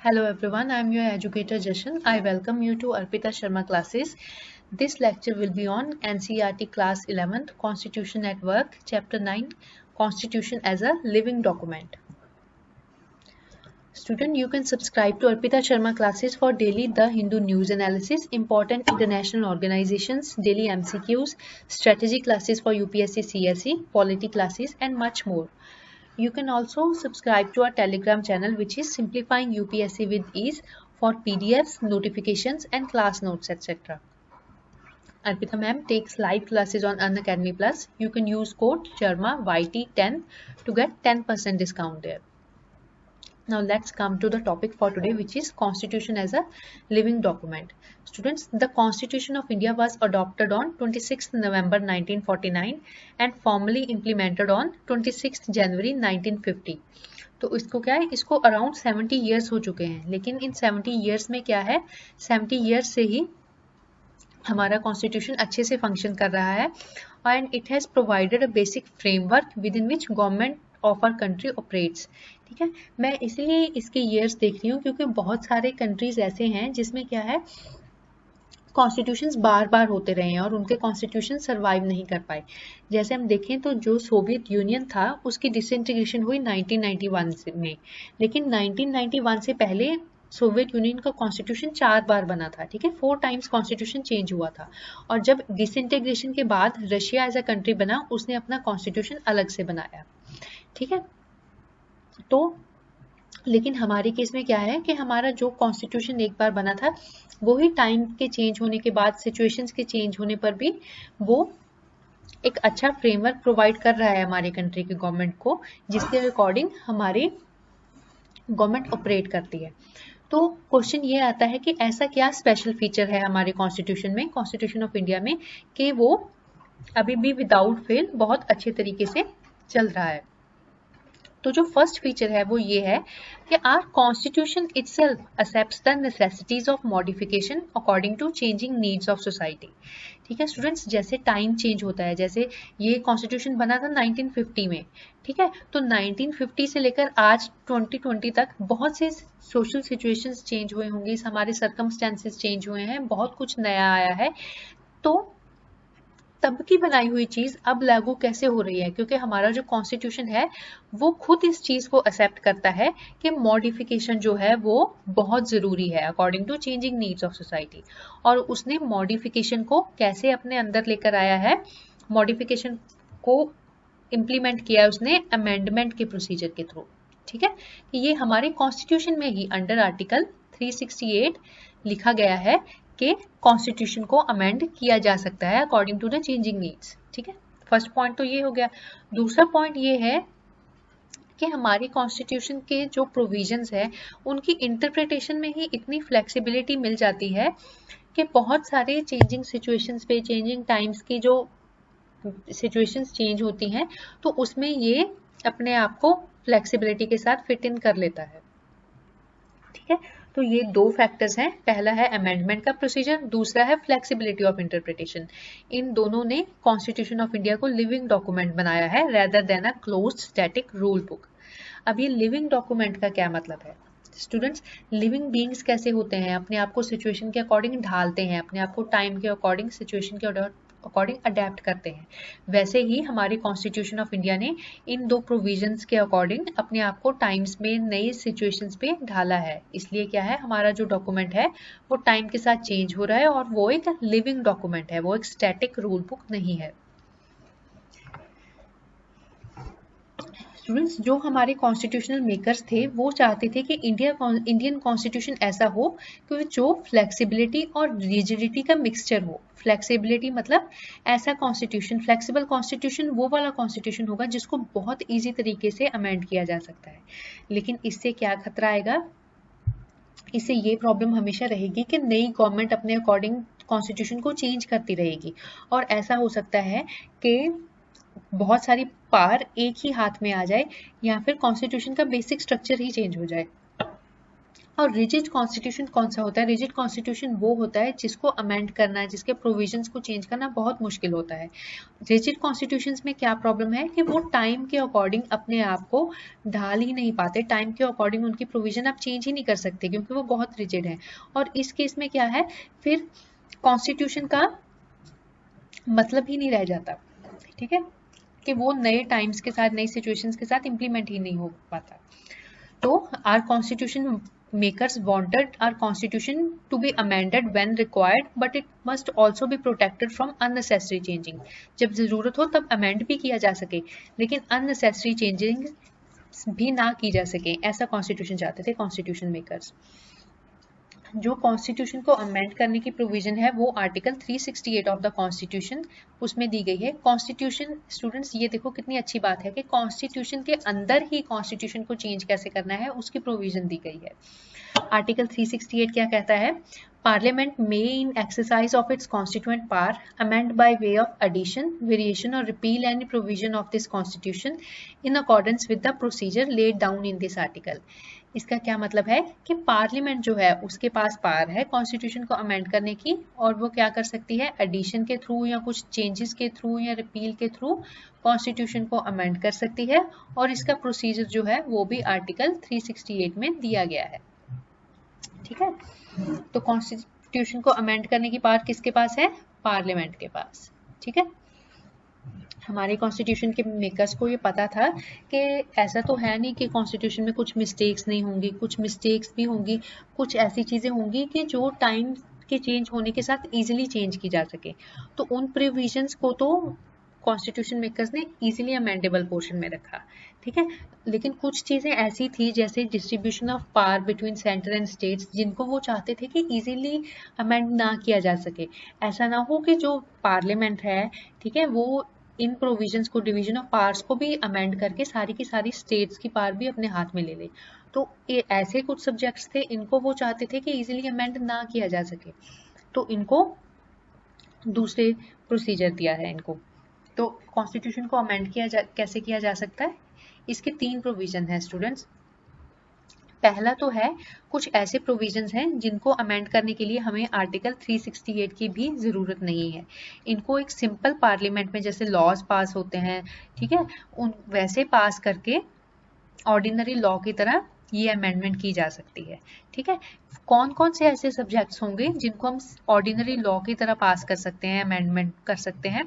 Hello everyone, I am your educator Jashan. I welcome you to Arpita Sharma classes. This lecture will be on NCERT class 11th Constitution at Work, chapter 9 Constitution as a Living Document. Student, you can subscribe to Arpita Sharma classes for daily The Hindu news analysis, important international organizations, daily MCQs, strategy classes for UPSC CSE, polity classes and much more. You can also subscribe to our Telegram channel, which is Simplifying UPSC with Ease, for PDFs, notifications and class notes, etc. Arpita ma'am takes live classes on Unacademy Plus. You can use code Sharma YT10 to get 10% discount there. Now let's come to the topic for today, which is Constitution as a living document. Students, the Constitution of India was adopted on 26th November 1949 and formally implemented on 26th January 1950. तो इसको क्या है, इसको around 70 years हो चुके हैं, लेकिन इन 70 years में क्या है, 70 ईयर्स से ही हमारा कॉन्स्टिट्यूशन अच्छे से फंक्शन कर रहा है and it has provided a basic framework within which government of our country operates. ठीक है, मैं इसलिए इसके ईयर्स देख रही हूँ क्योंकि बहुत सारे कंट्रीज ऐसे हैं जिसमें क्या है, कॉन्स्टिट्यूशंस बार बार होते रहे हैं और उनके कॉन्स्टिट्यूशन सर्वाइव नहीं कर पाए। जैसे हम देखें तो जो सोवियत यूनियन था उसकी डिसइंटीग्रेशन हुई 1991 में, लेकिन 1991 से पहले सोवियत यूनियन का कॉन्स्टिट्यूशन 4 बार बना था। ठीक है, 4 टाइम्स कॉन्स्टिट्यूशन चेंज हुआ था और जब डिसइंटीग्रेशन के बाद रशिया एज अ कंट्री बना, उसने अपना कॉन्स्टिट्यूशन अलग से बनाया। ठीक है, तो लेकिन हमारे केस में क्या है कि हमारा जो कॉन्स्टिट्यूशन एक बार बना था वो ही टाइम के चेंज होने के बाद, सिचुएशंस के चेंज होने पर भी वो एक अच्छा फ्रेमवर्क प्रोवाइड कर रहा है हमारे कंट्री की गवर्नमेंट को, जिसके अकॉर्डिंग हमारी गवर्नमेंट ऑपरेट करती है। तो क्वेश्चन ये आता है कि ऐसा क्या स्पेशल फीचर है हमारे कॉन्स्टिट्यूशन में, कॉन्स्टिट्यूशन ऑफ इंडिया में, कि वो अभी भी विदाउट फेल बहुत अच्छे तरीके से चल रहा है। तो जो फर्स्ट फीचर है वो ये है कि our constitution itself accepts the necessities of modification according to changing needs of society. ठीक है स्टूडेंट्स, जैसे टाइम चेंज होता है, जैसे ये कॉन्स्टिट्यूशन बना था 1950 में, ठीक है, तो 1950 से लेकर आज 2020 तक बहुत से सोशल सिचुएशंस चेंज हुए होंगे, हमारे सर्कमस्टेंसेस चेंज हुए हैं, बहुत कुछ नया आया है। तो तब की बनाई हुई चीज अब लागू कैसे हो रही है, क्योंकि हमारा जो कॉन्स्टिट्यूशन है वो खुद इस चीज को एक्सेप्ट करता है कि मॉडिफिकेशन जो है वो बहुत जरूरी है according to changing needs of society. और उसने मॉडिफिकेशन को कैसे अपने अंदर लेकर आया है, मॉडिफिकेशन को इम्प्लीमेंट किया है उसने अमेंडमेंट के प्रोसीजर के थ्रू। ठीक है, कि ये हमारे कॉन्स्टिट्यूशन में ही अंडर आर्टिकल 368 लिखा गया है कि कॉन्स्टिट्यूशन को अमेंड किया जा सकता है according to the changing needs. ठीक है, फर्स्ट पॉइंट तो ये हो गया। दूसरा पॉइंट ये है कि हमारी कॉन्स्टिट्यूशन के जो प्रोविजंस है उनकी इंटरप्रिटेशन में ही इतनी फ्लेक्सिबिलिटी मिल जाती है कि बहुत सारे चेंजिंग सिचुएशंस पे, चेंजिंग टाइम्स की जो सिचुएशंस चेंज होती हैं तो उसमें ये अपने आप को फ्लेक्सिबिलिटी के साथ फिट इन कर लेता है। ठीक है, तो ये दो फैक्टर्स हैं, पहला है अमेंडमेंट का प्रोसीजर, दूसरा है फ्लेक्सिबिलिटी ऑफ इंटरप्रिटेशन। इन दोनों ने कॉन्स्टिट्यूशन ऑफ इंडिया को लिविंग डॉक्यूमेंट बनाया है rather than a closed static rule book. अब ये लिविंग डॉक्यूमेंट का क्या मतलब है स्टूडेंट्स? लिविंग बीइंग्स कैसे होते हैं, अपने आप को सिचुएशन के अकॉर्डिंग ढालते हैं, अपने आप को टाइम के अकॉर्डिंग, सिचुएशन के अकॉर्डिंग अडेप्ट करते हैं। वैसे ही हमारे कॉन्स्टिट्यूशन ऑफ इंडिया ने इन दो प्रोविजंस के अकॉर्डिंग अपने आप को टाइम्स में, नई सिचुएशंस पे ढाला है। इसलिए क्या है, हमारा जो डॉक्यूमेंट है वो टाइम के साथ चेंज हो रहा है और वो एक लिविंग डॉक्यूमेंट है, वो एक स्टैटिक रूल बुक नहीं है। स्टूडेंट्स, जो हमारे कॉन्स्टिट्यूशनल मेकर्स थे वो चाहते थे कि इंडियन कॉन्स्टिट्यूशन ऐसा हो कि जो फ्लेक्सिबिलिटी और रिजिडिटी का मिक्सचर हो। फ्लेक्सिबिलिटी मतलब ऐसा कॉन्स्टिट्यूशन, फ्लेक्सिबल कॉन्स्टिट्यूशन वो वाला कॉन्स्टिट्यूशन होगा जिसको बहुत ईजी तरीके से अमेंड किया जा सकता है। लेकिन इससे क्या खतरा आएगा, इससे ये प्रॉब्लम हमेशा रहेगी कि नई गवर्नमेंट अपने अकॉर्डिंग कॉन्स्टिट्यूशन को चेंज करती रहेगी और ऐसा हो सकता है कि बहुत सारी पावर एक ही हाथ में आ जाए या फिर कॉन्स्टिट्यूशन का बेसिक स्ट्रक्चर ही चेंज हो जाए। और रिजिड कॉन्स्टिट्यूशन कौन सा होता है? रिजिड कॉन्स्टिट्यूशन वो होता है जिसको अमेंड करना, जिसके प्रोविजंस को चेंज करना बहुत मुश्किल होता है। रिजिड कॉन्स्टिट्यूशंस में क्या प्रॉब्लम है कि वो टाइम के अकॉर्डिंग अपने आप को ढाल ही नहीं पाते, टाइम के अकॉर्डिंग उनकी प्रोविजन आप चेंज ही नहीं कर सकते क्योंकि वो बहुत रिजिड है। और इस केस में क्या है, फिर कॉन्स्टिट्यूशन का मतलब ही नहीं रह जाता, ठीक है, कि वो नए टाइम्स के साथ, नई सिचुएशंस के साथ इम्प्लीमेंट ही नहीं हो पाता। तो our constitution makers wanted our constitution to be amended when required, but it must also be protected from unnecessary changing. जब जरूरत हो तब amend भी किया जा सके, लेकिन unnecessary changing भी ना की जा सके, ऐसा कॉन्स्टिट्यूशन चाहते थे कॉन्स्टिट्यूशन मेकर्स। जो कॉन्स्टिट्यूशन को अमेंड करने की प्रोविजन है वो आर्टिकल 368 ऑफ द कॉन्स्टिट्यूशन उसमें दी गई है। कॉन्स्टिट्यूशन स्टूडेंट्स ये देखो कितनी अच्छी बात है कि कॉन्स्टिट्यूशन के अंदर ही कॉन्स्टिट्यूशन को चेंज कैसे करना है उसकी प्रोविजन दी गई है। आर्टिकल 368 क्या कहता है? Parliament may in exercise of its constituent power amend by way of addition, variation or repeal any provision of this constitution in accordance with the procedure laid down in this article. इसका क्या मतलब है कि parliament जो है उसके पास power है constitution को अमेंड करने की, और वो क्या कर सकती है? एडिशन के थ्रू या कुछ चेंजेस के थ्रू या रिपील के थ्रू कॉन्स्टिट्यूशन को अमेंड कर सकती है, और इसका प्रोसीजर जो है वो भी आर्टिकल 368 में दिया गया है, ठीक है। तो कॉन्स्टिट्यूशन को अमेंड करने की पावर किसके पास है? पार्लियामेंट के पास, ठीक है। हमारे कॉन्स्टिट्यूशन के मेकर्स को ये पता था कि ऐसा तो है नहीं कि कॉन्स्टिट्यूशन में कुछ मिस्टेक्स नहीं होंगी, कुछ मिस्टेक्स भी होंगी, कुछ ऐसी चीज़ें होंगी कि जो टाइम के चेंज होने के साथ इजीली चेंज की जा सके। तो उन प्रोविजंस को तो कॉन्स्टिट्यूशन मेकर्स ने इजीली अमेंडेबल पोर्शन में रखा, ठीक है। लेकिन कुछ चीज़ें ऐसी थी जैसे distribution of power between centre and states, जिनको वो चाहते थे कि इजीली अमेंड ना किया जा सके। ऐसा ना हो कि जो पार्लियामेंट है, ठीक है, वो इन प्रोविजंस को, डिवीजन ऑफ पावर्स को भी अमेंड करके सारी की सारी स्टेट्स की पावर भी अपने हाथ में ले ले। तो ये ऐसे कुछ सब्जेक्ट्स थे, इनको वो चाहते थे कि इजीली अमेंड ना किया जा सके, तो इनको दूसरे प्रोसीजर दिया है इनको। तो कॉन्स्टिट्यूशन को अमेंड कैसे किया जा सकता है? इसके 3 प्रोविजन है स्टूडेंट्स। पहला तो है कुछ ऐसे प्रोविजंस हैं जिनको अमेंड करने के लिए हमें आर्टिकल 368 की भी ज़रूरत नहीं है। इनको एक सिंपल पार्लियामेंट में जैसे लॉज पास होते हैं, ठीक है, उन वैसे पास करके ऑर्डिनरी लॉ की तरह ये अमेंडमेंट की जा सकती है, ठीक है। कौन कौन से ऐसे सब्जेक्ट्स होंगे जिनको हम ऑर्डिनरी लॉ की तरह पास कर सकते हैं, अमेंडमेंट कर सकते हैं,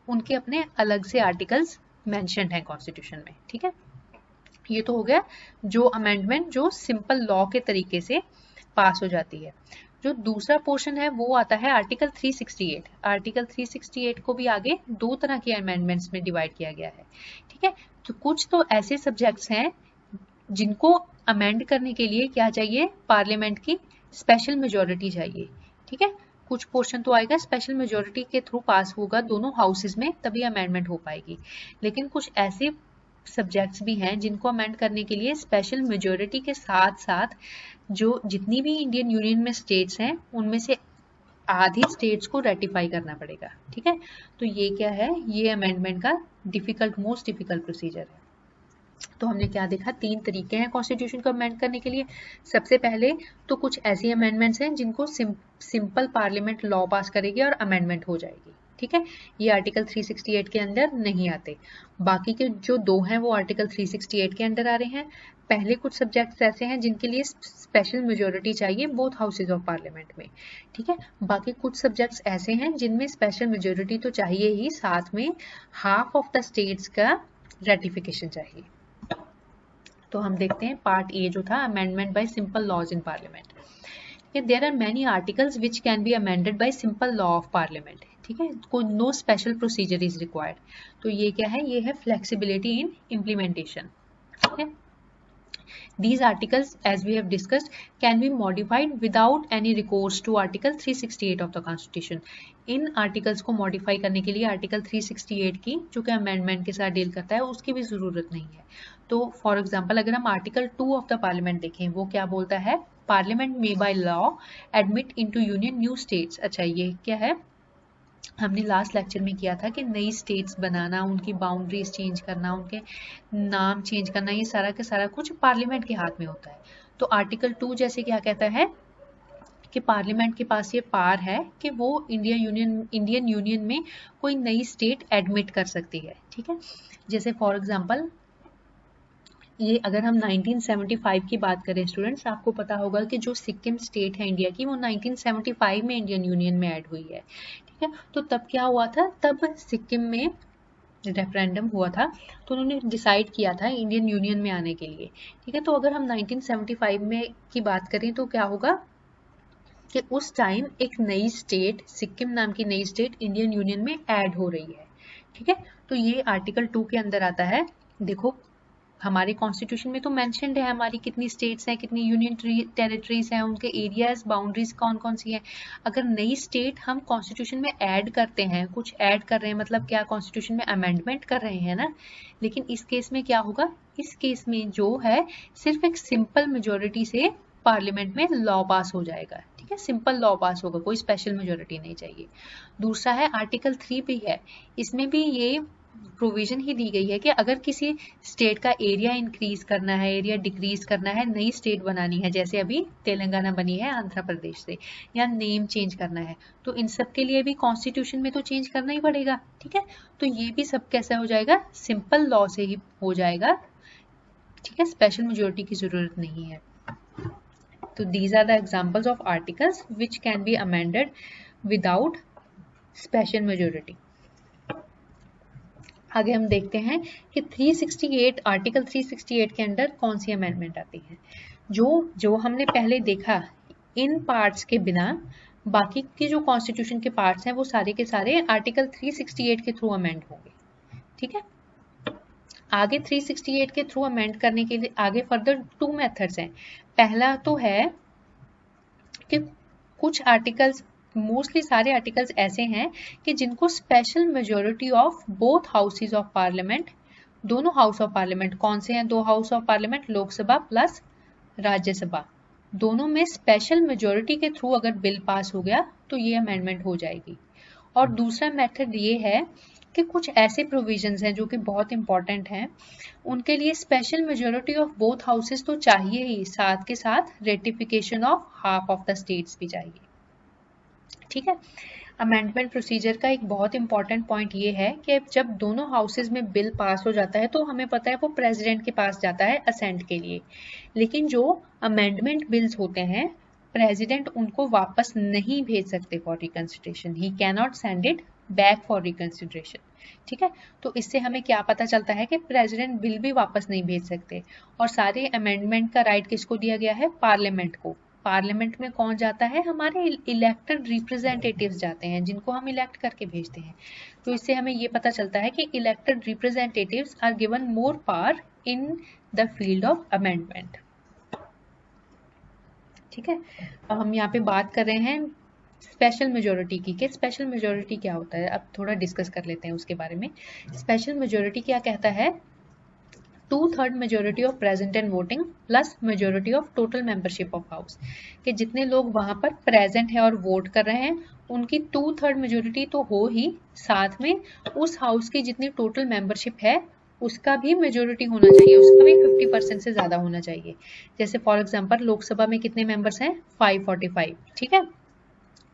उनके अपने अलग से आर्टिकल्स मेंशन्ड हैं कॉन्स्टिट्यूशन में, ठीक है। ये तो हो गया जो अमेंडमेंट जो सिंपल लॉ के तरीके से पास हो जाती है। जो दूसरा पोर्शन है वो आता है आर्टिकल 368। आर्टिकल 368 को भी आगे 2 तरह के अमेंडमेंट्स में डिवाइड किया गया है, ठीक है। तो कुछ तो ऐसे सब्जेक्ट्स हैं जिनको अमेंड करने के लिए क्या चाहिए? पार्लियामेंट की स्पेशल मेजोरिटी चाहिए, ठीक है। कुछ पोर्शन तो आएगा स्पेशल मेजोरिटी के थ्रू पास होगा दोनों हाउसेज में, तभी अमेंडमेंट हो पाएगी। लेकिन कुछ ऐसे सब्जेक्ट्स भी हैं जिनको अमेंड करने के लिए स्पेशल मेजोरिटी के साथ साथ जो जितनी भी इंडियन यूनियन में स्टेट्स हैं उनमें से आधी स्टेट्स को रेटिफाई करना पड़ेगा, ठीक है। तो ये क्या है? ये अमेंडमेंट का मोस्ट डिफिकल्ट प्रोसीजर है। तो हमने क्या देखा? 3 तरीके हैं कॉन्स्टिट्यूशन को अमेंड करने के लिए। सबसे पहले तो कुछ ऐसी अमेंडमेंट्स हैं जिनको सिंपल पार्लियामेंट लॉ पास करेगी और अमेंडमेंट हो जाएगी, ठीक है। ये आर्टिकल 368 के अंदर नहीं आते। बाकी के जो 2 हैं वो आर्टिकल 368 के अंदर आ रहे हैं। पहले कुछ सब्जेक्ट्स ऐसे हैं जिनके लिए स्पेशल मेजोरिटी चाहिए बोथ हाउसेज ऑफ पार्लियामेंट में, ठीक है। बाकी कुछ सब्जेक्ट्स ऐसे हैं जिनमें स्पेशल मेजोरिटी तो चाहिए ही, साथ में हाफ ऑफ द स्टेट्स का रेटिफिकेशन चाहिए। तो हम देखते हैं पार्ट ए जो था amendment by simple laws in parliament. There are many articles which can be amended by simple law of parliament, ठीक है। कोई no special procedure is required. तो ये क्या है? ये है फ्लेक्सिबिलिटी इन इम्प्लीमेंटेशन, ठीक है। These articles, as we have discussed, can be modified without any recourse to Article 368 of the Constitution. In articles को मॉडिफाई करने के लिए आर्टिकल 368 की, जो कि अमेंडमेंट के साथ डील करता है, उसकी भी ज़रूरत नहीं है। तो फॉर एग्जांपल अगर हम आर्टिकल 2 ऑफ द पार्लियामेंट देखें, वो क्या बोलता है? Parliament may by law admit into union new states. अच्छा, ये क्या है? हमने लास्ट लेक्चर में किया था कि नई स्टेट्स बनाना, उनकी बाउंड्रीज चेंज करना, उनके नाम चेंज करना, ये सारा का सारा कुछ पार्लियामेंट के हाथ में होता है। तो आर्टिकल 2 जैसे क्या कहता है कि पार्लियामेंट के पास ये पावर है कि वो इंडियन यूनियन में कोई नई स्टेट एडमिट कर सकती है, ठीक है। जैसे फॉर एग्जांपल ये अगर हम 1975 की बात करें स्टूडेंट्स, आपको पता होगा कि जो सिक्किम स्टेट है इंडिया की वो 1975 में इंडियन यूनियन में ऐड हुई है, ठीक है। तो तब क्या हुआ था, तब सिक्किम में रेफरेंडम हुआ था, तो उन्होंने डिसाइड किया था इंडियन यूनियन में आने के लिए, ठीक है। तो अगर हम 1975 में की बात करें तो क्या होगा कि उस टाइम एक नई स्टेट, सिक्किम नाम की नई स्टेट इंडियन यूनियन में ऐड हो रही है, ठीक है। तो ये आर्टिकल 2 के अंदर आता है। देखो हमारे कॉन्स्टिट्यूशन में तो मेंशन्ड है हमारी कितनी स्टेट्स हैं, कितनी यूनियन टेरिटरीज हैं, उनके एरियाज बाउंड्रीज कौन कौन सी हैं। अगर नई स्टेट हम कॉन्स्टिट्यूशन में ऐड करते हैं, कुछ ऐड कर रहे हैं मतलब क्या, कॉन्स्टिट्यूशन में अमेंडमेंट कर रहे हैं ना। लेकिन इस केस में क्या होगा, इस केस में जो है सिर्फ एक सिंपल मेजोरिटी से पार्लियामेंट में लॉ पास हो जाएगा, ठीक है। सिंपल लॉ पास होगा, कोई स्पेशल मेजोरिटी नहीं चाहिए। दूसरा है आर्टिकल 3 भी है, इसमें भी ये प्रोविजन ही दी गई है कि अगर किसी स्टेट का एरिया इंक्रीज करना है, एरिया डिक्रीज करना है, नई स्टेट बनानी है, जैसे अभी तेलंगाना बनी है आंध्र प्रदेश से, या नेम चेंज करना है, तो इन सब के लिए भी कॉन्स्टिट्यूशन में तो चेंज करना ही पड़ेगा, ठीक है। तो ये भी सब कैसा हो जाएगा, सिंपल लॉ से ही हो जाएगा, ठीक है, स्पेशल मेजोरिटी की जरूरत नहीं है। तो these are the examples of articles which can be amended without special majority। आगे हम देखते हैं कि 368 आर्टिकल 368 के अंदर कौन सी अमेंडमेंट आती है। जो हमने पहले देखा इन पार्ट्स के बिना बाकी के जो कॉन्स्टिट्यूशन के पार्ट्स हैं वो सारे के सारे आर्टिकल 368 के थ्रू अमेंड होंगे, ठीक है। आगे 368 के थ्रू अमेंड करने के लिए आगे फर्दर 2 मेथड्स हैं। पहला तो है कि कुछ आर्टिकल्स, मोस्टली सारे आर्टिकल्स ऐसे हैं कि जिनको special majority of both houses of parliament, दोनों हाउस ऑफ पार्लियामेंट कौन से हैं, 2 house of parliament, Lok Sabha plus Rajya Sabha, दोनों में स्पेशल मेजोरिटी के थ्रू अगर बिल पास हो गया तो ये अमेंडमेंट हो जाएगी। और दूसरा मेथड ये है कि कुछ ऐसे प्रोविजंस हैं जो कि बहुत इंपॉर्टेंट हैं, उनके लिए special majority of both houses तो चाहिए ही, साथ के साथ ratification of half of the states भी चाहिए, ठीक है। अमेंडमेंट प्रोसीजर का एक बहुत इंपॉर्टेंट पॉइंट ये है कि जब दोनों हाउसेज में बिल पास हो जाता है तो हमें पता है वो प्रेसिडेंट के पास जाता है असेंट के लिए, लेकिन जो अमेंडमेंट बिल्स होते हैं प्रेसिडेंट उनको वापस नहीं भेज सकते for reconsideration, he can not send it back for reconsideration, ठीक है। तो इससे हमें क्या पता चलता है कि प्रेसिडेंट बिल भी वापस नहीं भेज सकते, और सारे अमेंडमेंट का राइट किसको दिया गया है, पार्लियामेंट को। पार्लियामेंट में कौन जाता है, हमारे इलेक्टेड रिप्रेजेंटेटिव्स जाते हैं, जिनको हम इलेक्ट करके भेजते हैं। तो इससे हमें ये पता चलता है कि elected representatives are given more power in the field of amendment, ठीक है। अब हम यहाँ पे बात कर रहे हैं स्पेशल मेजोरिटी की, कि स्पेशल मेजोरिटी क्या होता है, अब थोड़ा डिस्कस कर लेते हैं उसके बारे में। स्पेशल मेजोरिटी क्या कहता है, 2/3 majority of present and voting plus majority of total membership of house, कि जितने लोग वहां पर प्रेजेंट है और वोट कर रहे हैं उनकी 2/3 मेजोरिटी तो हो ही, साथ में उस हाउस की जितनी टोटल मेंबरशिप है उसका भी मेजोरिटी होना चाहिए, उसका भी 50% से ज्यादा होना चाहिए। जैसे फॉर एग्जांपल लोकसभा में कितने मेंबर्स हैं, 545, ठीक है।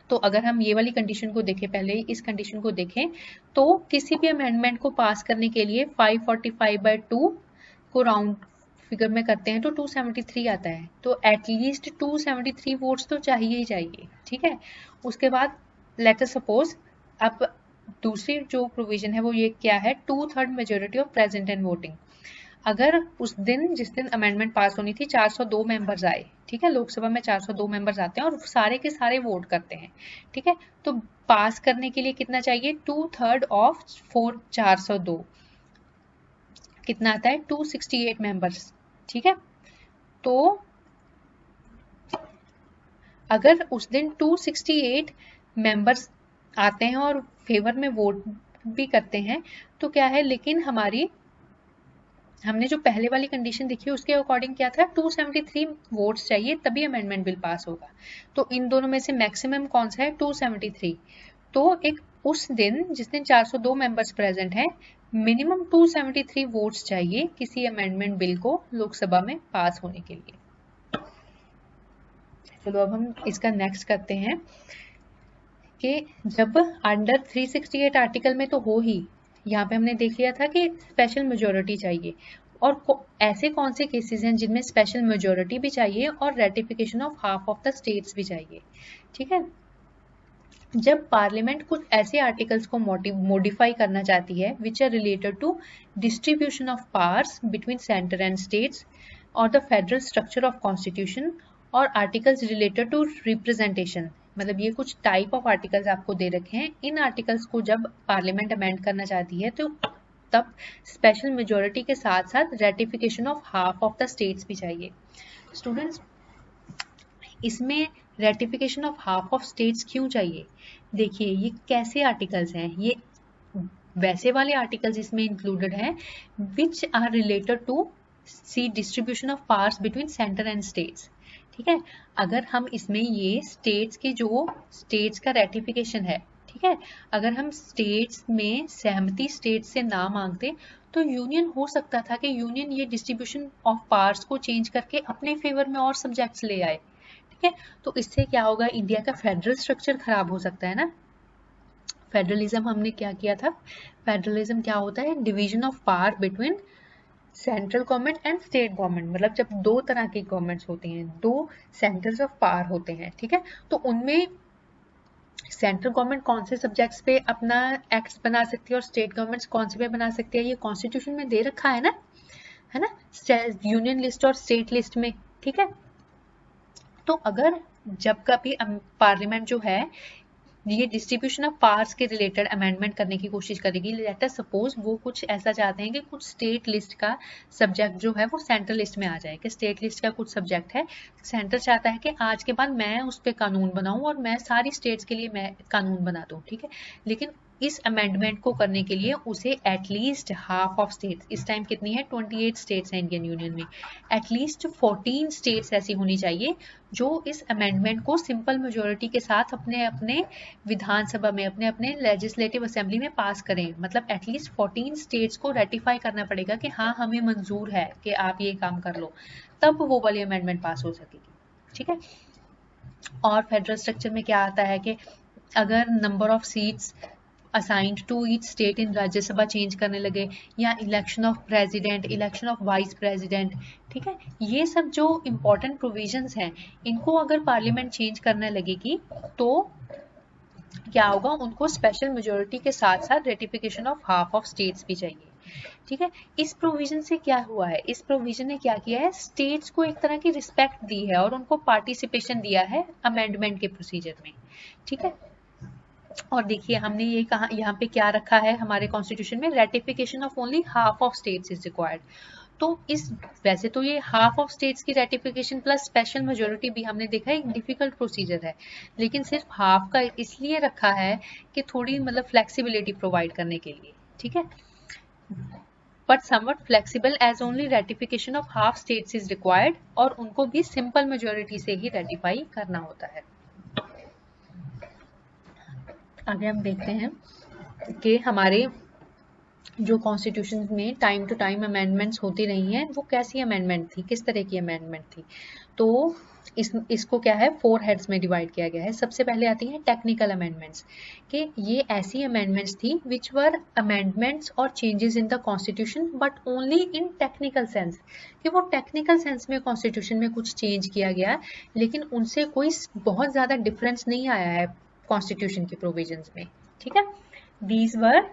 तो अगर हम ये वाली कंडीशन को देखें, पहले इस कंडीशन को देखें, तो किसी भी अमेंडमेंट को पास करने के लिए 545/2 को राउंड फिगर में करते हैं तो 273 आता है, तो एटलीस्ट 273 वोट्स तो चाहिए ही चाहिए, ठीक है। उसके बाद लेट अस सपोज, अब दूसरी जो प्रोविजन है वो ये क्या है, 2/3 majority of present and voting. अगर उस दिन जिस दिन अमेंडमेंट पास होनी थी 402 मेंबर्स आए, ठीक है, लोकसभा में 402 मेंबर्स आते हैं और सारे के सारे वोट करते हैं, ठीक है। तो पास करने के लिए कितना चाहिए, 2/3 ऑफ 402 कितना आता है, 268 मेंबर्स, ठीक है। तो अगर उस दिन 268 मेंबर्स आते हैं और फेवर में वोट भी करते हैं तो क्या है, लेकिन हमने जो पहले वाली कंडीशन देखी उसके अकॉर्डिंग क्या था, 273 वोट्स चाहिए तभी अमेंडमेंट बिल पास होगा। तो इन दोनों में से मैक्सिमम कौन सा है, 273। तो एक उस दिन जिस दिन 402 मेंबर्स प्रेजेंट हैं, मिनिमम 273 वोट्स चाहिए किसी अमेंडमेंट बिल को लोकसभा में पास होने के लिए। चलो अब हम इसका नेक्स्ट करते हैं कि जब अंडर 368 आर्टिकल में तो हो ही, यहाँ पे हमने देख लिया था कि स्पेशल मेजोरिटी चाहिए, और ऐसे कौन से केसेस हैं जिनमें स्पेशल मेजोरिटी भी चाहिए और ratification of half of the states भी चाहिए। ठीक है, जब पार्लियामेंट कुछ ऐसे आर्टिकल्स को मॉडिफाई करना चाहती है which are related to distribution of powers between centre and states और the federal structure of constitution, और आर्टिकल्स रिलेटेड टू रिप्रेजेंटेशन, मतलब ये कुछ टाइप ऑफ आर्टिकल्स आपको दे रखे हैं। इन आर्टिकल्स को जब पार्लियामेंट अमेंड करना चाहती है तो तब स्पेशल मेजोरिटी के साथ साथ ratification of half of the states भी चाहिए। स्टूडेंट्स, इसमें ratification of half of states क्यों चाहिए? देखिए ये कैसे आर्टिकल्स हैं, ये वैसे वाले आर्टिकल्स इसमें इंक्लूडेड हैं which are related to the distribution of powers between centre and states. ठीक है, अगर हम इसमें ये स्टेट्स के जो स्टेट्स का रेटिफिकेशन है, ठीक है, अगर हम स्टेट्स में सहमति स्टेट्स से ना मांगते तो यूनियन हो सकता था कि यूनियन ये डिस्ट्रीब्यूशन ऑफ पावर्स को चेंज करके अपने फेवर में और सब्जेक्ट्स ले आए। ठीक है, तो इससे क्या होगा, इंडिया का फेडरल स्ट्रक्चर खराब हो सकता है ना। फेडरलिज्म हमने क्या किया था, फेडरलिज्म क्या होता है, division of power between central government and state government, मतलब जब दो तरह की गवर्नमेंट्स होती हैं, दो सेंटर्स ऑफ पावर होते हैं, ठीक है, तो उनमें सेंट्रल गवर्नमेंट कौन से सब्जेक्ट्स पे अपना एक्ट्स बना सकती है और स्टेट गवर्नमेंट्स कौन से पे बना सकती है, ये कॉन्स्टिट्यूशन में दे रखा है ना, यूनियन लिस्ट और स्टेट लिस्ट में। ठीक है, तो अगर जब कभी पार्लियामेंट जो है ये डिस्ट्रीब्यूशन ऑफ पावर्स के रिलेटेड अमेंडमेंट करने की कोशिश करेगी, लेट अस सपोज वो कुछ ऐसा चाहते हैं कि कुछ स्टेट लिस्ट का सब्जेक्ट जो है वो सेंट्रल लिस्ट में आ जाए, कि स्टेट लिस्ट का कुछ सब्जेक्ट है, सेंटर चाहता है कि आज के बाद मैं उस पर कानून बनाऊं और मैं सारी स्टेट्स के लिए मैं कानून बना दूं। ठीक है, लेकिन इस अमेंडमेंट को करने के लिए उसे एटलीस्ट हाफ ऑफ स्टेट्स, इस टाइम कितनी है 28 स्टेट्स हैं इंडियन यूनियन में, एटलीस्ट 14 स्टेट्स ऐसी होनी चाहिए जो इस अमेंडमेंट को सिंपल मेजोरिटी के साथ अपने अपने विधानसभा में, अपने अपने लेजिस्लेटिव असेंबली में पास करें। मतलब एटलीस्ट 14 स्टेट्स को रेटिफाई करना पड़ेगा कि हाँ हमें मंजूर है कि आप ये काम कर लो, तब वो वाली अमेंडमेंट पास हो सकेगी। ठीक है, और फेडरल स्ट्रक्चर में क्या आता है कि अगर number of seats assigned to each state in Rajya Sabha change करने लगे, या election of president, election of vice president, ठीक है, ये सब जो इम्पोर्टेंट प्रोविजंस हैं इनको अगर पार्लियामेंट चेंज करने लगेगी तो क्या होगा, उनको स्पेशल मेजोरिटी के साथ साथ ratification of half of states भी चाहिए। ठीक है, इस प्रोविजन से क्या हुआ है, इस प्रोविजन ने क्या किया है, स्टेट्स को एक तरह की रिस्पेक्ट दी है और उनको पार्टिसिपेशन दिया है अमेंडमेंट के प्रोसीजर में। ठीक है, और देखिए हमने ये कहा, यहाँ पे क्या रखा है हमारे कॉन्स्टिट्यूशन में, ratification of only half of states is required. तो इस वैसे तो ये हाफ ऑफ स्टेट्स की रेटिफिकेशन प्लस स्पेशल मेजोरिटी भी हमने देखा एक डिफिकल्ट प्रोसीजर है, लेकिन सिर्फ हाफ का इसलिए रखा है कि थोड़ी मतलब फ्लेक्सिबिलिटी प्रोवाइड करने के लिए। ठीक है, but somewhat flexible as only ratification of half states is required, और उनको भी सिंपल मेजोरिटी से ही रेटिफाई करना होता है। आगे हम देखते हैं कि हमारे जो कॉन्स्टिट्यूशन में टाइम टू टाइम अमेंडमेंट्स होती रही हैं वो कैसी अमेंडमेंट थी, किस तरह की अमेंडमेंट थी। तो इसको क्या है 4 हेड्स में डिवाइड किया गया है। सबसे पहले आती हैं टेक्निकल अमेंडमेंट्स, कि ये ऐसी अमेंडमेंट्स थी विच वर अमेंडमेंट्स और changes in the constitution but only in technical sense, कि वो टेक्निकल सेंस में कॉन्स्टिट्यूशन में कुछ चेंज किया गया, लेकिन उनसे कोई बहुत ज़्यादा डिफरेंस नहीं आया है कॉन्स्टिट्यूशन के प्रोविजंस में। ठीक है, these were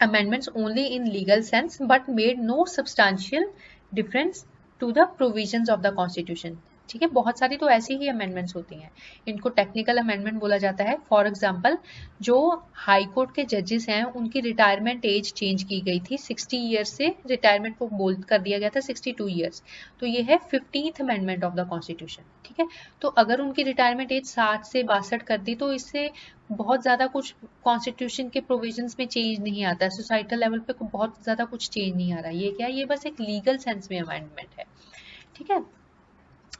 amendments only in legal sense but made no substantial difference to the provisions of the constitution। ठीक है, बहुत सारी तो ऐसी ही अमेंडमेंट्स होती हैं, इनको टेक्निकल अमेंडमेंट बोला जाता है। फॉर एग्जांपल जो हाई कोर्ट के जजेस हैं उनकी रिटायरमेंट एज चेंज की गई थी, 60 ईयर्स से रिटायरमेंट को बोल कर दिया गया था 62 ईयर्स, तो ये है 15th amendment of the constitution. ठीक है, तो अगर उनकी रिटायरमेंट एज 60 से 62 कर दी तो इससे बहुत ज़्यादा कुछ कॉन्स्टिट्यूशन के प्रोविजंस में चेंज नहीं आता है, सोसाइटल लेवल पे बहुत ज़्यादा कुछ चेंज नहीं आ रहा। ये क्या है, ये बस एक लीगल सेंस में अमेंडमेंट है। ठीक है,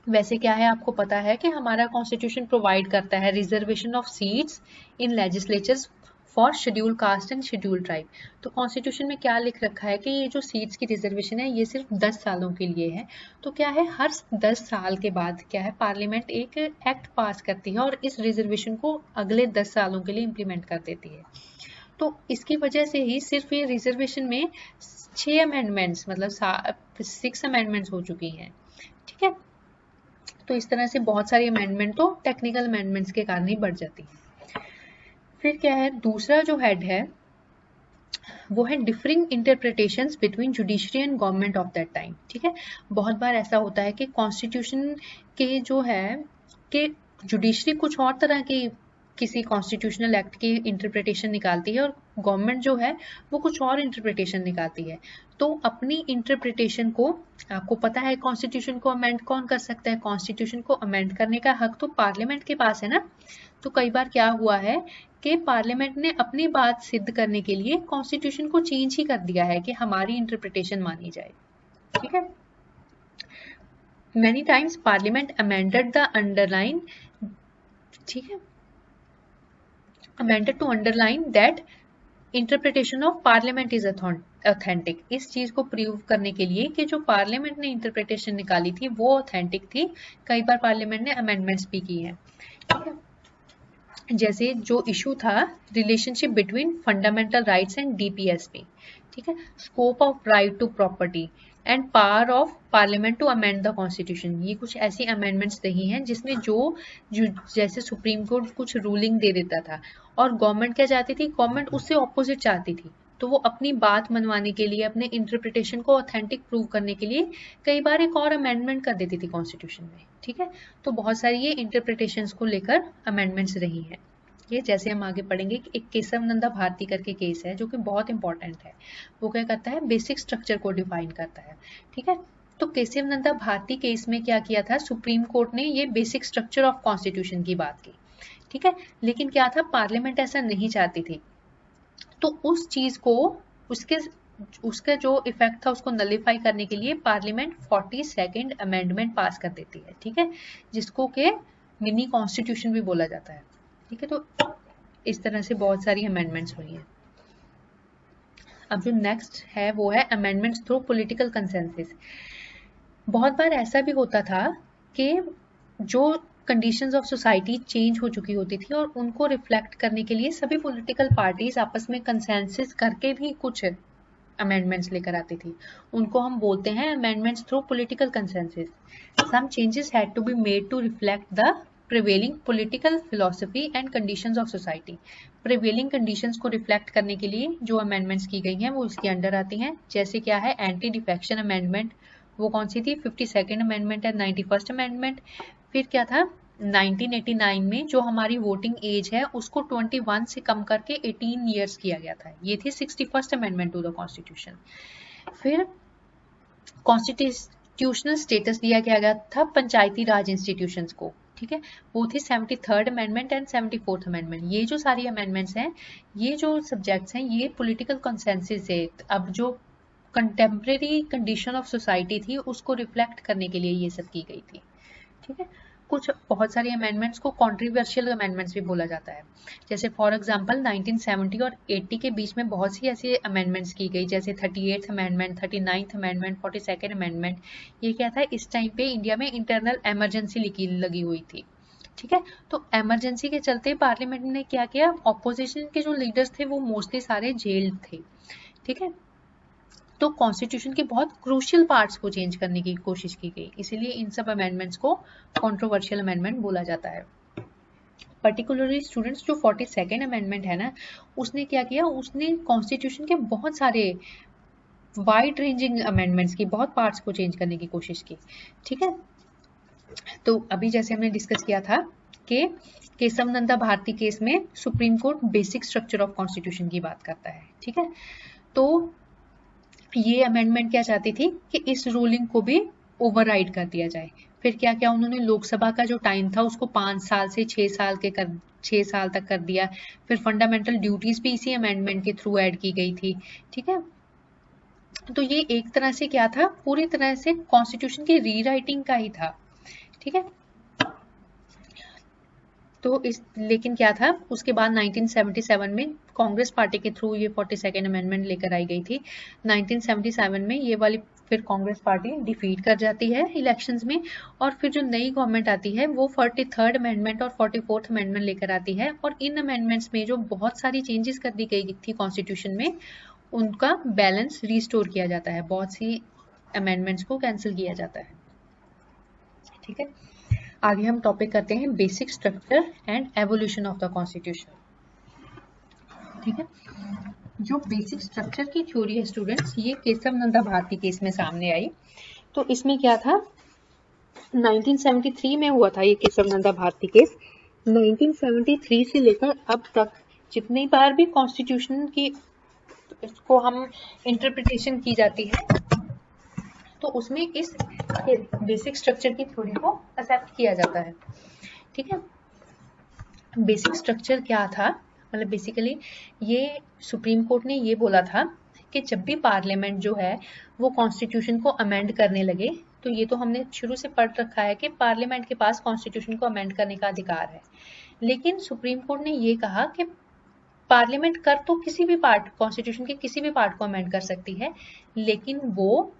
वैसे क्या है आपको पता है कि हमारा कॉन्स्टिट्यूशन प्रोवाइड करता है reservation of seats in legislatures for schedule caste and schedule tribe. तो कॉन्स्टिट्यूशन में क्या लिख रखा है कि ये जो सीट्स की रिजर्वेशन है ये सिर्फ 10 सालों के लिए है। तो क्या है, हर 10 साल के बाद क्या है, पार्लियामेंट एक एक्ट पास करती है और इस रिजर्वेशन को अगले 10 सालों के लिए इम्प्लीमेंट कर देती है। तो इसकी वजह से ही सिर्फ ये रिजर्वेशन में 6 अमेंडमेंट्स मतलब 6 अमेंडमेंट्स हो चुकी हैं। ठीक है, तो इस तरह से बहुत सारी अमेंडमेंट तो टेक्निकल अमेंडमेंट्स के कारण ही बढ़ जाती है। फिर क्या है, दूसरा जो हेड है वो है differing interpretations between judiciary and government of that time. ठीक है, बहुत बार ऐसा होता है कि कॉन्स्टिट्यूशन के जो है कि जुडिशरी कुछ और तरह की किसी कॉन्स्टिट्यूशनल एक्ट की इंटरप्रिटेशन निकालती है और गवर्नमेंट जो है वो कुछ और इंटरप्रिटेशन निकालती है। तो अपनी इंटरप्रिटेशन को, आपको पता है कॉन्स्टिट्यूशन को अमेंड कौन कर सकता है, कॉन्स्टिट्यूशन को अमेंड करने का हक तो पार्लियामेंट के पास है ना। तो कई बार क्या हुआ है कि पार्लियामेंट ने अपनी बात सिद्ध करने के लिए कॉन्स्टिट्यूशन को चेंज ही कर दिया है कि हमारी इंटरप्रिटेशन मानी जाए। ठीक है, many times parliament amended the underline, ठीक है, amended to underline that interpretation of parliament is authentic। इस चीज को प्रूव करने के लिए कि जो पार्लियामेंट ने इंटरप्रिटेशन निकाली थी वो ऑथेंटिक थी। कई बार पार्लियामेंट ने अमेंडमेंट्स भी की हैं। ठीक है, जैसे जो इशू था relationship between fundamental rights and DPSP. ठीक है, scope of right to property and power of parliament to amend the constitution. ये कुछ ऐसी अमेंडमेंट्स रही हैं जिसमें जो जैसे सुप्रीम कोर्ट कुछ रूलिंग दे देता था और गवर्नमेंट क्या चाहती थी, गवर्नमेंट उससे ऑपोजिट चाहती थी, तो वो अपनी बात मनवाने के लिए, अपने इंटरप्रिटेशन को ऑथेंटिक प्रूव करने के लिए कई बार एक और अमेंडमेंट कर देती थी कॉन्स्टिट्यूशन में। ठीक है, तो बहुत सारी ये इंटरप्रिटेशंस को लेकर अमेंडमेंट्स रही हैं। ये जैसे हम आगे पढ़ेंगे कि एक केशव नंदा भारती करके केस है जो कि बहुत इंपॉर्टेंट है। वो क्या करता है, बेसिक स्ट्रक्चर को डिफाइन करता है। ठीक है, तो केशव नंदा भारती केस में क्या किया था, सुप्रीम कोर्ट ने ये बेसिक स्ट्रक्चर ऑफ कॉन्स्टिट्यूशन की बात की। ठीक है, लेकिन क्या था, पार्लियामेंट ऐसा नहीं चाहती थी। तो उस चीज को, उसका जो इफेक्ट था उसको नलिफाई करने के लिए पार्लियामेंट 42nd अमेंडमेंट पास कर देती है। ठीक है, जिसको के मिनी कॉन्स्टिट्यूशन भी बोला जाता है। ठीक है, तो इस तरह से बहुत सारी अमेंडमेंट्स हुई हैं। अब जो नेक्स्ट है वो है अमेंडमेंट्स थ्रू पॉलिटिकल कंसेंसस। बहुत बार ऐसा भी होता था कि जो कंडीशंस ऑफ सोसाइटी चेंज हो चुकी होती थी और उनको रिफ्लेक्ट करने के लिए सभी पॉलिटिकल पार्टीज आपस में कंसेंसस करके भी कुछ अमेंडमेंट्स लेकर आती थी। उनको हम बोलते हैं amendments through political consensus. Some changes had to be made to reflect the prevailing political philosophy and conditions of society. Prevailing conditions को रिफ्लेक्ट करने के लिए जो अमेंडमेंट्स की गई हैं वो इसके अंडर आती हैं। जैसे क्या है, एंटी डिफेक्शन अमेंडमेंट, वो कौन सी थी, 52nd अमेंडमेंट है, 91st अमेंडमेंट। फिर क्या था, 1989 में जो हमारी वोटिंग एज है उसको 21 से कम करके 18 ईयर्स किया गया था, ये थी 61st amendment to the constitution. फिर कॉन्स्टिट्यूशनल स्टेटस दिया गया था पंचायती राज इंस्टीट्यूशंस को। ठीक है, वो थी 73rd amendment and 74th amendment. ये जो सारी अमेंडमेंट्स हैं, ये जो सब्जेक्ट्स हैं, ये पॉलिटिकल कंसेंसस है। अब जो कंटेम्प्रेरी कंडीशन ऑफ सोसाइटी थी उसको रिफ्लेक्ट करने के लिए ये सब की गई थी। ठीक है, कुछ बहुत सारी अमेंडमेंट्स को कॉन्ट्रोवर्शियल अमेंडमेंट्स भी बोला जाता है। जैसे फॉर एग्जांपल 1970 और 80 के बीच में बहुत सी ऐसी अमेंडमेंट्स की गई, जैसे 38th amendment, 39th amendment, 42nd amendment. ये क्या था, इस टाइम पे इंडिया में इंटरनल इमरजेंसी लगी हुई थी। ठीक है, तो इमरजेंसी के चलते पार्लियामेंट ने क्या किया, ऑपोजिशन के जो लीडर्स थे वो मोस्टली सारे जेल्ड थे। ठीक है, तो कॉन्स्टिट्यूशन के बहुत क्रूशियल पार्ट्स को चेंज करने की कोशिश की गई, इसीलिए इन सब अमेंडमेंट्स को कंट्रोवर्शियल अमेंडमेंट बोला जाता है। पर्टिकुलरली स्टूडेंट्स, जो 42nd अमेंडमेंट है ना, उसने क्या किया, उसने कॉन्स्टिट्यूशन के बहुत सारे वाइड रेंजिंग अमेंडमेंट्स की, बहुत पार्ट्स को चेंज करने की कोशिश की। ठीक है, तो अभी जैसे हमने डिस्कस किया था कि केशव नंदा भारती केस में supreme court basic structure of constitution की बात करता है। ठीक है, तो ये अमेंडमेंट क्या चाहती थी कि इस रूलिंग को भी ओवरराइड कर दिया जाए। फिर क्या क्या उन्होंने लोकसभा का जो टाइम था उसको 5 साल से 6 साल तक कर दिया। फिर फंडामेंटल ड्यूटीज भी इसी अमेंडमेंट के थ्रू ऐड की गई थी। ठीक है, तो ये एक तरह से क्या था, पूरी तरह से कॉन्स्टिट्यूशन की रीराइटिंग का ही था। ठीक है, तो लेकिन क्या था, उसके बाद 1977 में कांग्रेस पार्टी के थ्रू ये 42nd अमेंडमेंट लेकर आई गई थी। 1977 में ये वाली फिर कांग्रेस पार्टी डिफीट कर जाती है इलेक्शंस में, और फिर जो नई गवर्नमेंट आती है वो 43rd अमेंडमेंट और 44th अमेंडमेंट लेकर आती है, और इन अमेंडमेंट्स में जो बहुत सारी चेंजेस कर दी गई थी कॉन्स्टिट्यूशन में, उनका बैलेंस रिस्टोर किया जाता है, बहुत सी अमेंडमेंट्स को कैंसिल किया जाता है। ठीक है, आगे हम टॉपिक करते हैं basic structure and evolution of the constitution. ठीक है, जो बेसिक स्ट्रक्चर की थ्योरी है स्टूडेंट्स, ये केशव नंदा भारती केस में सामने आई। तो इसमें क्या था, 1973 में हुआ था ये केशव नंदा भारती केस। 1973 से लेकर अब तक जितनी बार भी कॉन्स्टिट्यूशन की इसको हम इंटरप्रिटेशन की जाती है, तो उसमें इस बेसिक स्ट्रक्चर की थ्योरी को एक्सेप्ट किया जाता है। ठीक है, बेसिक स्ट्रक्चर क्या था, मतलब बेसिकली ये सुप्रीम कोर्ट ने ये बोला था कि जब भी पार्लियामेंट जो है वो कॉन्स्टिट्यूशन को अमेंड करने लगे, तो ये तो हमने शुरू से पढ़ रखा है कि पार्लियामेंट के पास कॉन्स्टिट्यूशन को अमेंड करने का अधिकार है, लेकिन सुप्रीम कोर्ट ने ये कहा कि पार्लियामेंट कर तो किसी भी पार्ट, कॉन्स्टिट्यूशन के किसी भी पार्ट को अमेंड कर सकती है, लेकिन वो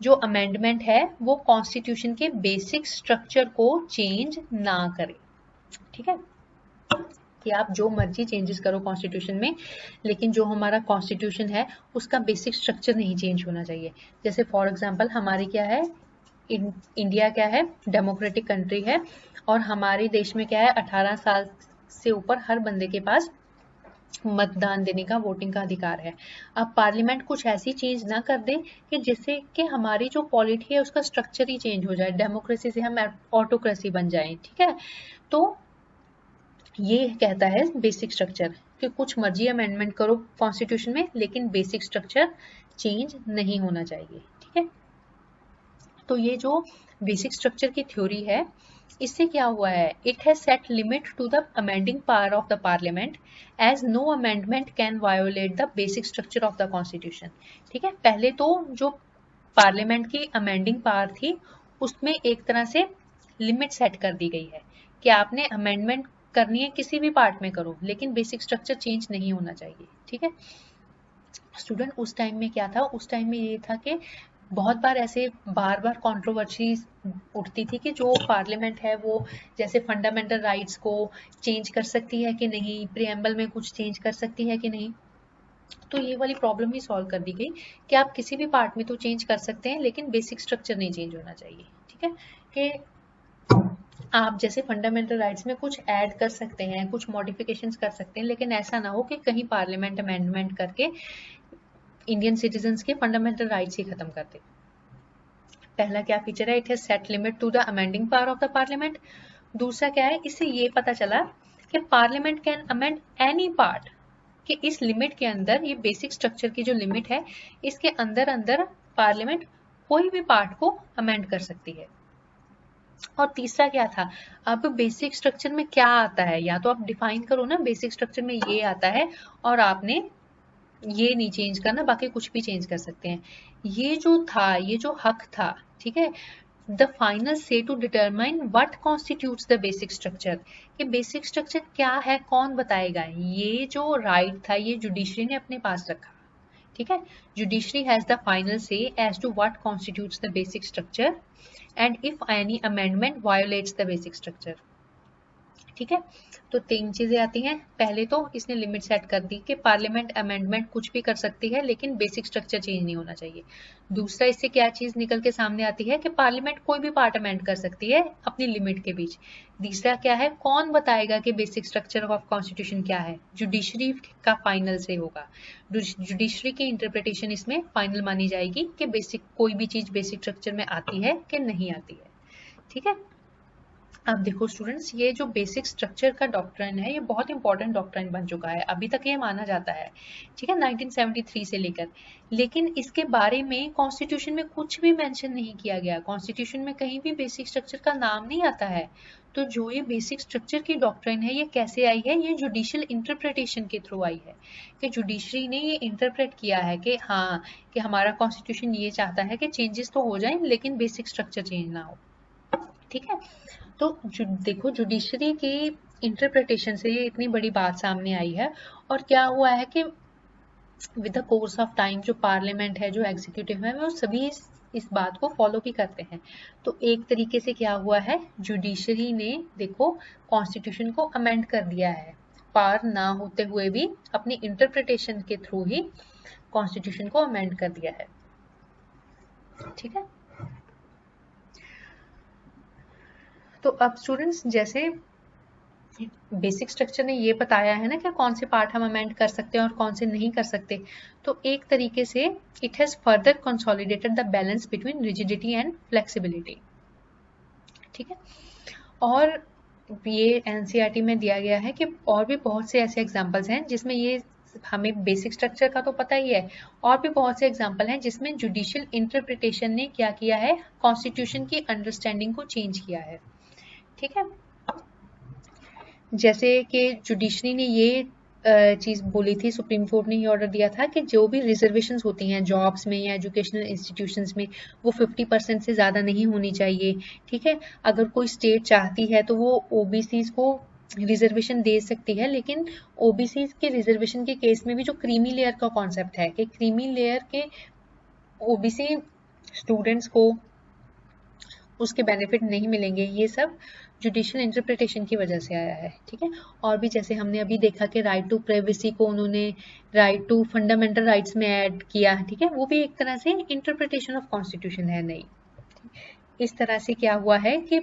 जो अमेंडमेंट है वो कॉन्स्टिट्यूशन के बेसिक स्ट्रक्चर को चेंज ना करे। ठीक है, कि आप जो मर्जी चेंजेस करो कॉन्स्टिट्यूशन में, लेकिन जो हमारा कॉन्स्टिट्यूशन है उसका बेसिक स्ट्रक्चर नहीं चेंज होना चाहिए। जैसे फॉर एग्जांपल हमारी क्या है, इंडिया क्या है, डेमोक्रेटिक कंट्री है, और हमारे देश में क्या है, 18 साल से ऊपर हर बंदे के पास मतदान देने का, वोटिंग का अधिकार है। अब पार्लियामेंट कुछ ऐसी चेंज ना कर दे कि जिससे कि हमारी जो पॉलिटी है उसका स्ट्रक्चर ही चेंज हो जाए, डेमोक्रेसी से हम ऑटोक्रेसी बन जाए। ठीक है, तो ये कहता है बेसिक स्ट्रक्चर कि कुछ मर्जी अमेंडमेंट करो कॉन्स्टिट्यूशन में, लेकिन बेसिक स्ट्रक्चर चेंज नहीं होना चाहिए। ठीक है, तो ये जो बेसिक स्ट्रक्चर की थ्योरी है, इससे क्या हुआ है, it has set limit to the amending power of the parliament as no amendment can violate the basic structure of the constitution. ठीक है, पहले तो जो पार्लियामेंट की अमेंडिंग पावर थी उसमें एक तरह से लिमिट सेट कर दी गई है कि आपने अमेंडमेंट करनी है किसी भी पार्ट में करो, लेकिन बेसिक स्ट्रक्चर चेंज नहीं होना चाहिए। ठीक है स्टूडेंट, उस टाइम में क्या था, उस टाइम में ये था कि बहुत बार ऐसे बार बार कंट्रोवर्सी उठती थी कि जो पार्लियामेंट है वो जैसे फंडामेंटल राइट्स को चेंज कर सकती है कि नहीं, प्रीएम्बल में कुछ चेंज कर सकती है कि नहीं। तो ये वाली प्रॉब्लम ही सॉल्व कर दी गई कि आप किसी भी पार्ट में तो चेंज कर सकते हैं, लेकिन बेसिक स्ट्रक्चर नहीं चेंज होना चाहिए। ठीक है, कि आप जैसे फंडामेंटल राइट्स में कुछ ऐड कर सकते हैं, कुछ मॉडिफिकेशंस कर सकते हैं, लेकिन ऐसा ना हो कि कहीं पार्लियामेंट अमेंडमेंट करके इंडियन सिटीजन्स के फंडामेंटल राइट्स ही खत्म कर दे। पहला क्या फीचर है, it has set limit to the amending power of the parliament. दूसरा क्या है, इससे ये पता चला कि parliament can amend any part, कि इस लिमिट के अंदर, ये बेसिक स्ट्रक्चर की जो लिमिट है इसके अंदर अंदर पार्लियामेंट कोई भी पार्ट को अमेंड कर सकती है। और तीसरा क्या था, अब बेसिक स्ट्रक्चर में क्या आता है, या तो आप डिफाइन करो ना बेसिक स्ट्रक्चर में ये आता है और आपने ये नहीं चेंज करना, बाकी कुछ भी चेंज कर सकते हैं। ये जो था, ये जो हक था, ठीक है, the final say to determine what constitutes the basic structure, कि बेसिक स्ट्रक्चर क्या है कौन बताएगा, ये जो राइट था ये जुडिशरी ने अपने पास रखा। ठीक है, judiciary has the final say as to what constitutes the basic structure and if any amendment violates the basic structure. ठीक है, तो तीन चीजें आती हैं। पहले तो इसने लिमिट सेट कर दी कि पार्लियामेंट अमेंडमेंट कुछ भी कर सकती है, लेकिन बेसिक स्ट्रक्चर चेंज नहीं होना चाहिए। दूसरा, इससे क्या चीज निकल के सामने आती है कि पार्लियामेंट कोई भी पार्ट अमेंड कर सकती है अपनी लिमिट के बीच। तीसरा क्या है, कौन बताएगा कि बेसिक स्ट्रक्चर ऑफ कॉन्स्टिट्यूशन क्या है, जुडिशरी का फाइनल से होगा। जुडिशरी की इंटरप्रिटेशन इसमें फाइनल मानी जाएगी कि बेसिक कोई भी चीज बेसिक स्ट्रक्चर में आती है कि नहीं आती है। ठीक है, अब देखो स्टूडेंट्स, ये जो बेसिक स्ट्रक्चर का डॉक्ट्रिन है ये बहुत इंपॉर्टेंट डॉक्ट्रिन बन चुका है, अभी तक ये माना जाता है। ठीक है, 1973 से लेकर, लेकिन इसके बारे में कॉन्स्टिट्यूशन में कुछ भी मेंशन नहीं किया गया, कॉन्स्टिट्यूशन में कहीं भी बेसिक स्ट्रक्चर का नाम नहीं आता है। तो जो ये बेसिक स्ट्रक्चर की डॉक्ट्रिन है ये कैसे आई है, ये जुडिशियल इंटरप्रिटेशन के थ्रू आई है, कि जुडिशरी ने ये इंटरप्रेट किया है कि हाँ, कि हमारा कॉन्स्टिट्यूशन ये चाहता है कि चेंजेस तो हो जाए लेकिन बेसिक स्ट्रक्चर चेंज ना हो। ठीक है, तो देखो जुडिशरी की इंटरप्रिटेशन से ये इतनी बड़ी बात सामने आई है। और क्या हुआ है कि with the course of time जो पार्लियामेंट है, जो एग्जीक्यूटिव है, वो सभी इस बात को फॉलो भी करते हैं। तो एक तरीके से क्या हुआ है, जुडिशरी ने देखो कॉन्स्टिट्यूशन को अमेंड कर दिया है, पार ना होते हुए भी अपनी इंटरप्रिटेशन के थ्रू ही कॉन्स्टिट्यूशन को अमेंड कर दिया है। ठीक है, तो अब स्टूडेंट्स जैसे बेसिक स्ट्रक्चर ने ये बताया है ना कि कौन से पार्ट हम अमेंड कर सकते हैं और कौन से नहीं कर सकते, तो एक तरीके से it has further consolidated the balance between rigidity and flexibility. ठीक है, और ये एनसीईआरटी में दिया गया है कि और भी बहुत से ऐसे एग्जांपल्स हैं जिसमें ये, हमें बेसिक स्ट्रक्चर का तो पता ही है, और भी बहुत से एग्जांपल हैं जिसमें जुडिशियल इंटरप्रिटेशन ने क्या किया है, कॉन्स्टिट्यूशन की अंडरस्टैंडिंग को चेंज किया है। ठीक है, जैसे कि जुडिशरी ने ये चीज बोली थी, सुप्रीम कोर्ट ने ये ऑर्डर दिया था कि जो भी रिजर्वेशंस होती हैं जॉब्स में या एजुकेशनल इंस्टीट्यूशंस में, वो 50% से ज़्यादा नहीं होनी चाहिए। ठीक है, अगर कोई स्टेट चाहती है तो वो ओबीसीज को रिजर्वेशन दे सकती है, लेकिन ओबीसीज के रिजर्वेशन के केस में भी जो क्रीमी लेयर का कॉन्सेप्ट है कि क्रीमी लेयर के ओबीसी स्टूडेंट्स को उसके बेनिफिट नहीं मिलेंगे, ये सब जुडिशियल इंटरप्रिटेशन की वजह से आया है। ठीक है, और भी जैसे हमने अभी देखा कि राइट टू प्राइवेसी को उन्होंने राइट टू फंडामेंटल राइट्स में ऐड किया। ठीक है, वो भी एक तरह से इंटरप्रिटेशन ऑफ कॉन्स्टिट्यूशन है। नहीं, इस तरह से क्या हुआ है कि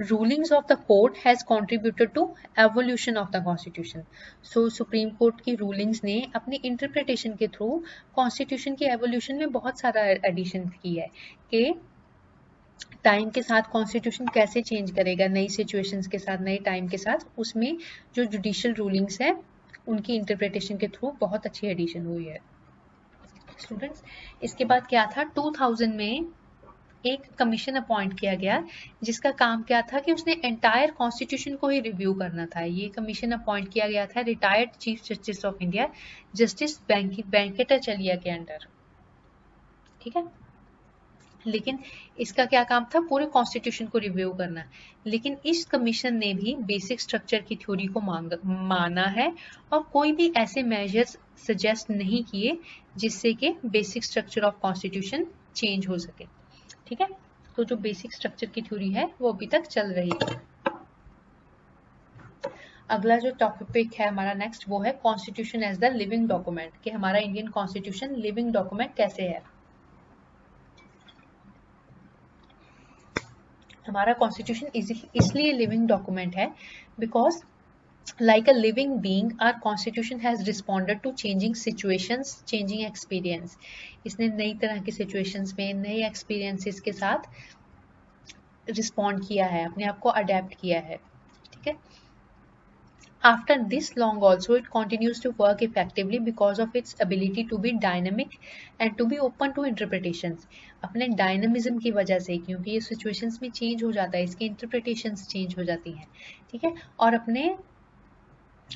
rulings of the court has contributed to evolution of the constitution. So supreme court की रूलिंग्स ने अपनी इंटरप्रिटेशन के थ्रू कॉन्स्टिट्यूशन की एवोल्यूशन में बहुत सारा एडिशन की है कि टाइम के साथ कॉन्स्टिट्यूशन कैसे चेंज करेगा, नई सिचुएशंस के साथ, नए टाइम के साथ, उसमें जो जुडिशियल रूलिंग्स है उनकी इंटरप्रिटेशन के थ्रू बहुत अच्छी एडिशन हुई है। स्टूडेंट्स, इसके बाद क्या था, 2000 में एक कमीशन अपॉइंट किया गया जिसका काम क्या था कि उसने एंटायर कॉन्स्टिट्यूशन को ही रिव्यू करना था। ये कमीशन अपॉइंट किया गया था retired chief justice of India justice Venkatachaliah के अंडर। ठीक है, लेकिन इसका क्या काम था, पूरे कॉन्स्टिट्यूशन को रिव्यू करना। लेकिन इस कमीशन ने भी बेसिक स्ट्रक्चर की थ्योरी को माना है और कोई भी ऐसे मेजर्स सजेस्ट नहीं किए जिससे कि basic structure of constitution change हो सके। ठीक है, तो जो बेसिक स्ट्रक्चर की थ्योरी है वो अभी तक चल रही है। अगला जो टॉपिक है हमारा नेक्स्ट, वो है constitution as the living document, कि हमारा इंडियन कॉन्स्टिट्यूशन लिविंग डॉक्यूमेंट कैसे है। हमारा कॉन्स्टिट्यूशन इसलिए लिविंग डॉक्यूमेंट है because like a living being our constitution has responded to changing situations, changing experience। इसने नई तरह की situations में नए experiences के साथ respond किया है, अपने आप को adapt किया है। ठीक है, after this long also it continues to work effectively because of its ability to be dynamic and to be open to interpretations। अपने dynamism की वजह से, क्योंकि ये situations में change हो जाता है, इसकी interpretations change हो जाती हैं। ठीक है,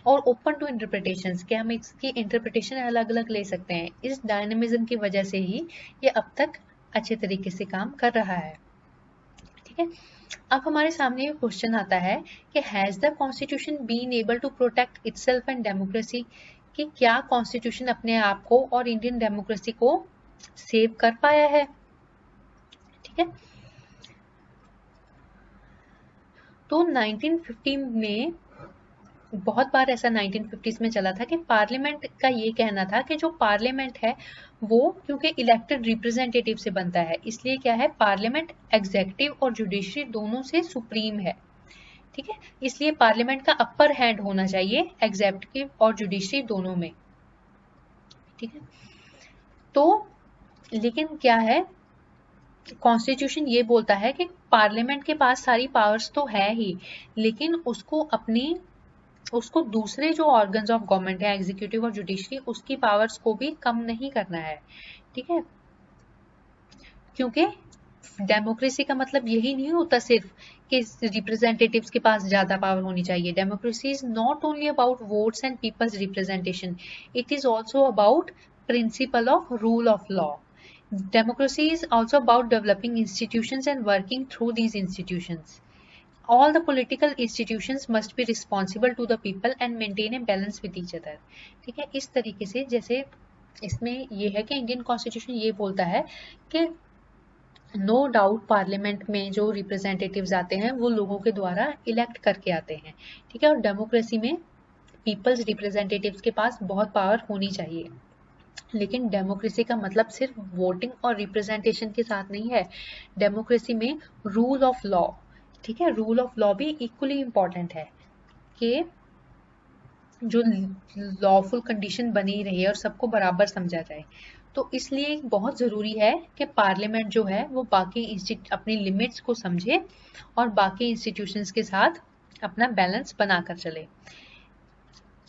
और ओपन टू इंटरप्रिटेशंस, कि हम इसकी इंटरप्रिटेशन अलग अलग ले सकते हैं। इस डायनेमिज्म की वजह से ही ये अब तक अच्छे तरीके से काम कर रहा है। ठीक है, अब हमारे सामने ये क्वेश्चन आता है कि has the constitution been able to protect itself and democracy, कि क्या कॉन्स्टिट्यूशन अपने आप को और इंडियन डेमोक्रेसी को सेव कर पाया है। ठीक है, तो 1950 में बहुत बार ऐसा 1950s में चला था कि पार्लियामेंट का ये कहना था कि जो पार्लियामेंट है वो क्योंकि इलेक्टेड रिप्रेजेंटेटिव से बनता है, इसलिए क्या है, पार्लियामेंट एग्जीक्यूटिव और जुडिशरी दोनों से सुप्रीम है। ठीक है, इसलिए पार्लियामेंट का अपर हैंड होना चाहिए एग्जीक्यूटिव और जुडिशरी दोनों में। ठीक है, तो लेकिन क्या है, कॉन्स्टिट्यूशन ये बोलता है कि पार्लियामेंट के पास सारी पावर्स तो है ही, लेकिन उसको दूसरे जो ऑर्गन्स ऑफ गवर्नमेंट है, एग्जीक्यूटिव और जुडिशरी, उसकी पावर्स को भी कम नहीं करना है। ठीक है, क्योंकि डेमोक्रेसी का मतलब यही नहीं होता सिर्फ कि रिप्रेजेंटेटिव्स के पास ज्यादा पावर होनी चाहिए। Democracy is not only about votes and peoples representation, it is also about principle of rule of law. Democracy is also about developing institutions and working through these institutions। all the political institutions must be responsible to the people and maintain a balance with each other। ठीक है, इस तरीके से जैसे इसमें ये है कि इंडियन कॉन्स्टिट्यूशन ये बोलता है कि नो डाउट पार्लियामेंट में जो रिप्रेजेंटेटिव्स आते हैं वो लोगों के द्वारा इलेक्ट करके आते हैं। ठीक है, और डेमोक्रेसी में पीपल्स रिप्रेजेंटेटिव्स के पास बहुत पावर होनी चाहिए, लेकिन डेमोक्रेसी का मतलब सिर्फ वोटिंग और रिप्रेजेंटेशन के साथ नहीं है। डेमोक्रेसी में रूल ऑफ लॉ, ठीक है, रूल ऑफ लॉ भी इक्वली इम्पॉर्टेंट है कि जो लॉफुल कंडीशन बनी रही है और सबको बराबर समझा जाए। तो इसलिए बहुत ज़रूरी है कि पार्लियामेंट जो है वो बाकी अपनी लिमिट्स को समझे और बाकी इंस्टीट्यूशंस के साथ अपना बैलेंस बनाकर चले।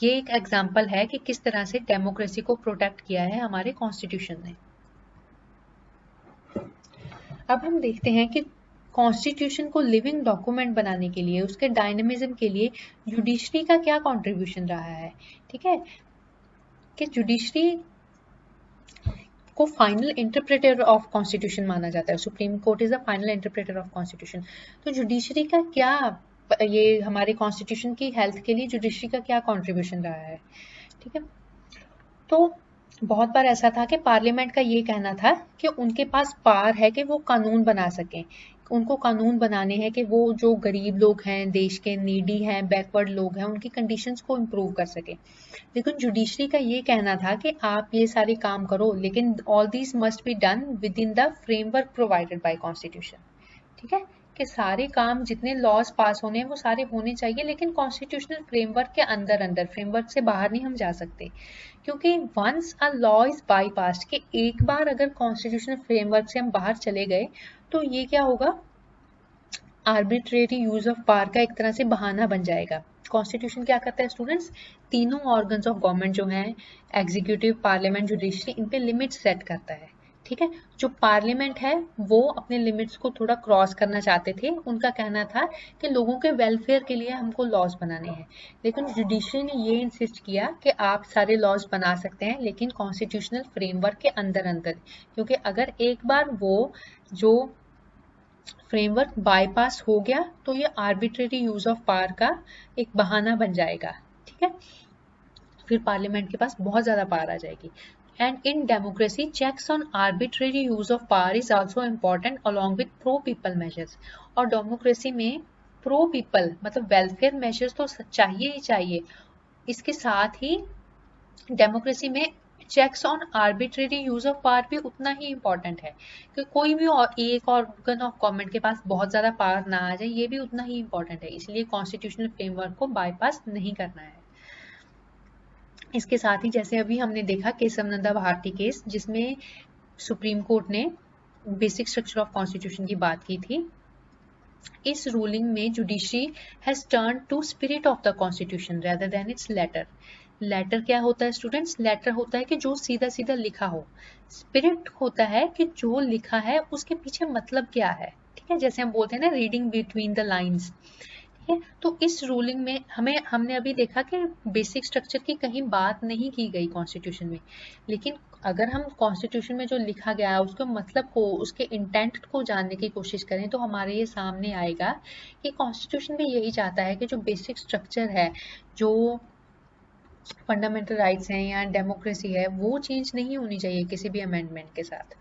ये एक एग्जाम्पल है कि किस तरह से डेमोक्रेसी को प्रोटेक्ट किया है हमारे कॉन्स्टिट्यूशन ने। अब हम देखते हैं कि कॉन्स्टिट्यूशन को लिविंग डॉक्यूमेंट बनाने के लिए, उसके डायनेमिज्म के लिए जुडिशरी का क्या कंट्रीब्यूशन रहा है। ठीक है, कि जुडिशरी को फाइनल इंटरप्रेटर ऑफ कॉन्स्टिट्यूशन माना जाता है। Supreme court is the final interpreter of constitution. तो जुडिशरी का क्या, ये हमारे कॉन्स्टिट्यूशन की हेल्थ के लिए जुडिशरी का क्या कंट्रीब्यूशन रहा है। ठीक है, तो बहुत बार ऐसा था कि पार्लियामेंट का ये कहना था कि उनके पास पावर है कि वो कानून बना सकें, उनको कानून बनाने हैं कि वो जो गरीब लोग हैं, देश के नीडी हैं, बैकवर्ड लोग हैं, उनकी कंडीशंस को इम्प्रूव कर सके। लेकिन जुडिशरी का ये कहना था कि आप ये सारे काम करो, लेकिन all these must be done with in the framework provided by constitution. ठीक है, कि सारे काम जितने लॉज पास होने हैं वो सारे होने चाहिए, लेकिन कॉन्स्टिट्यूशनल फ्रेमवर्क के अंदर अंदर, फ्रेमवर्क से बाहर नहीं हम जा सकते। क्योंकि once a law is bypassed, कि एक बार अगर कॉन्स्टिट्यूशनल फ्रेमवर्क से हम बाहर चले गए तो ये क्या होगा, आर्बिट्रेरी यूज ऑफ पावर का एक तरह से बहाना बन जाएगा। कॉन्स्टिट्यूशन क्या करता है स्टूडेंट्स, तीनों ऑर्गन्स ऑफ गवर्नमेंट जो हैं, एग्जीक्यूटिव, पार्लियामेंट, जुडिशरी, इन पे लिमिट सेट करता है। ठीक है, जो पार्लियामेंट है वो अपने लिमिट्स को थोड़ा क्रॉस करना चाहते थे। उनका कहना था कि लोगों के वेलफेयर के लिए हमको लॉज बनाने हैं, लेकिन जुडिशरी ने ये इंसिस्ट किया कि आप सारे लॉज बना सकते हैं, लेकिन कॉन्स्टिट्यूशनल फ्रेमवर्क के अंदर अंदर, क्योंकि अगर एक बार वो जो फ्रेमवर्क बाईपास हो गया तो ये आर्बिट्रेरी यूज ऑफ पावर का एक बहाना बन जाएगा। ठीक है, फिर पार्लियामेंट के पास बहुत ज्यादा पावर आ जाएगी। And in democracy, checks on arbitrary use of power is also important along with pro-people measures। और डेमोक्रेसी में प्रो पीपल मतलब वेलफेयर मेजर्स तो चाहिए ही चाहिए, इसके साथ ही डेमोक्रेसी में checks on arbitrary use of power भी उतना ही इम्पोर्टेंट है, कि कोई भी एक ऑर्गन ऑफ गवर्नमेंट के पास बहुत ज्यादा पावर ना आ जाए, ये भी उतना ही इम्पोर्टेंट है। इसलिए कॉन्स्टिट्यूशनल फ्रेमवर्क को बाईपास नहीं करना है। इसके साथ ही जैसे अभी हमने देखा केशव नंदा भारती केस, जिसमें सुप्रीम कोर्ट ने बेसिक स्ट्रक्चर ऑफ कॉन्स्टिट्यूशन की बात की थी। इस रूलिंग में judiciary has turn to spirit of the constitution rather than its letter. Letter क्या होता है स्टूडेंट्स, लेटर होता है कि जो सीधा सीधा लिखा हो। स्पिरिट होता है कि जो लिखा है उसके पीछे मतलब क्या है। ठीक है, जैसे हम बोलते हैं ना, रीडिंग बिटवीन द लाइन्स। तो इस रूलिंग में हमने अभी देखा कि बेसिक स्ट्रक्चर की कहीं बात नहीं की गई कॉन्स्टिट्यूशन में, लेकिन अगर हम कॉन्स्टिट्यूशन में जो लिखा गया है उसके मतलब को, उसके इंटेंट को जानने की कोशिश करें तो हमारे ये सामने आएगा कि कॉन्स्टिट्यूशन भी यही चाहता है कि जो बेसिक स्ट्रक्चर है, जो फंडामेंटल राइट्स हैं या डेमोक्रेसी है, वो चेंज नहीं होनी चाहिए किसी भी अमेंडमेंट के साथ।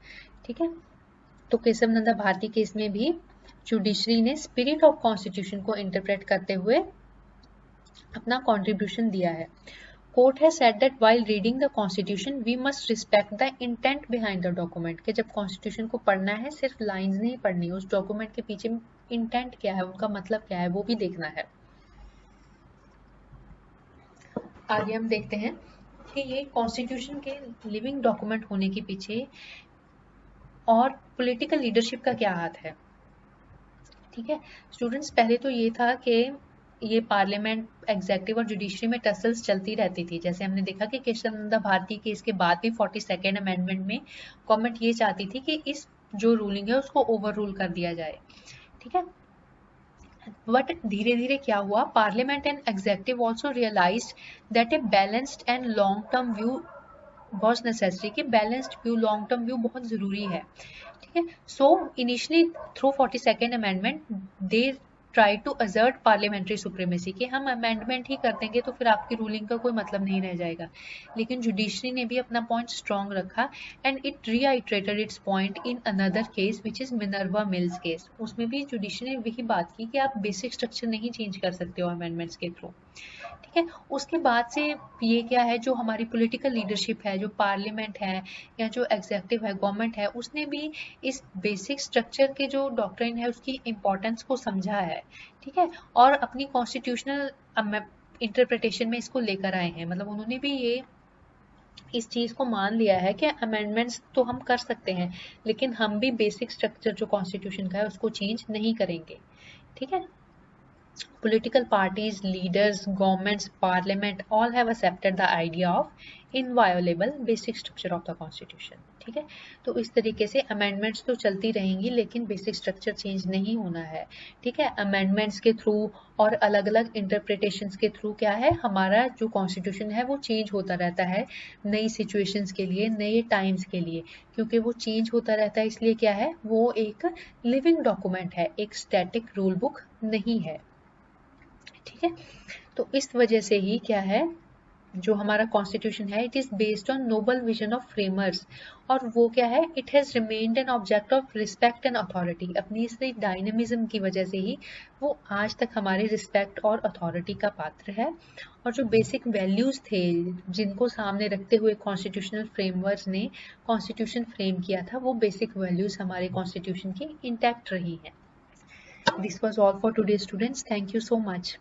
ठीक है, तो केशव नंदा भारती केस में भी जुडिशरी ने स्पिरिट ऑफ कॉन्स्टिट्यूशन को इंटरप्रेट करते हुए अपना कंट्रीब्यूशन दिया है। Court has said that while reading the constitution we must respect the intent behind the document, कि जब कॉन्स्टिट्यूशन को पढ़ना है सिर्फ लाइंस नहीं पढ़नी, उस डॉक्यूमेंट के पीछे इंटेंट क्या है, उनका मतलब क्या है, वो भी देखना है। आगे हम देखते हैं कि ये कॉन्स्टिट्यूशन के लिविंग डॉक्यूमेंट होने के पीछे और पॉलिटिकल लीडरशिप का क्या हाथ है। ठीक है स्टूडेंट्स, पहले तो ये था कि ये पार्लियामेंट, एग्जेक्टिव और जुडिशरी में टसल्स चलती रहती थी। जैसे हमने देखा कि केशव नंदा भारती केस के बाद भी 42nd अमेंडमेंट में गवर्नमेंट ये चाहती थी कि इस जो रूलिंग है उसको ओवर रूल कर दिया जाए। ठीक है, बट धीरे धीरे क्या हुआ, parliament and executive also realised that a balanced and long term view was necessary, कि balanced view, long term view बहुत जरूरी है। ठीक है, so initially through 42nd amendment they try to assert parliamentary supremacy, कि हम अमेंडमेंट ही कर देंगे तो फिर आपकी रूलिंग का कोई मतलब नहीं रह जाएगा। लेकिन जुडिशरी ने भी अपना पॉइंट स्ट्रॉन्ग रखा and it reiterated its point in another case which is Minerva Mills case. उसमें भी जुडिशरी ने वही बात की कि आप बेसिक स्ट्रक्चर नहीं चेंज कर सकते हो अमेंडमेंट्स के थ्रू। ठीक है, उसके बाद से ये क्या है, जो हमारी पॉलिटिकल लीडरशिप है, जो पार्लियामेंट है या जो एग्जीक्यूटिव है, गवर्नमेंट है, उसने भी इस बेसिक स्ट्रक्चर के जो डॉक्ट्रिन है उसकी इम्पोर्टेंस को समझा है। ठीक है, और अपनी कॉन्स्टिट्यूशनल इंटरप्रिटेशन में इसको लेकर आए हैं। मतलब उन्होंने भी ये इस चीज को मान लिया है कि अमेंडमेंट्स तो हम कर सकते हैं, लेकिन हम भी बेसिक स्ट्रक्चर जो कॉन्स्टिट्यूशन का है उसको चेंज नहीं करेंगे। ठीक है, political parties, leaders, governments, parliament all have accepted the idea of inviolable basic structure of the constitution। ठीक है, तो इस तरीके से अमेंडमेंट्स तो चलती रहेंगी लेकिन बेसिक स्ट्रक्चर चेंज नहीं होना है। ठीक है, अमेंडमेंट्स के थ्रू और अलग अलग इंटरप्रिटेशंस के थ्रू क्या है, हमारा जो कॉन्स्टिट्यूशन है वो चेंज होता रहता है नई सिचुएशंस के लिए, नए टाइम्स के लिए। क्योंकि वो चेंज होता रहता है इसलिए क्या है, वो एक लिविंग डॉक्यूमेंट है, एक स्टैटिक रूल बुक नहीं है। ठीक है, तो इस वजह से ही क्या है, जो हमारा कॉन्स्टिट्यूशन है it is based on noble vision of framers. और वो क्या है, it has remained an object of respect and authority. अपनी इस डायनेमिज्म की वजह से ही वो आज तक हमारे रिस्पेक्ट और अथॉरिटी का पात्र है। और जो बेसिक वैल्यूज थे जिनको सामने रखते हुए कॉन्स्टिट्यूशनल फ्रेमवर्क ने कॉन्स्टिट्यूशन फ्रेम किया था, वो बेसिक वैल्यूज हमारे कॉन्स्टिट्यूशन की इंटैक्ट रही हैं। This was all for today, students. Thank you so much.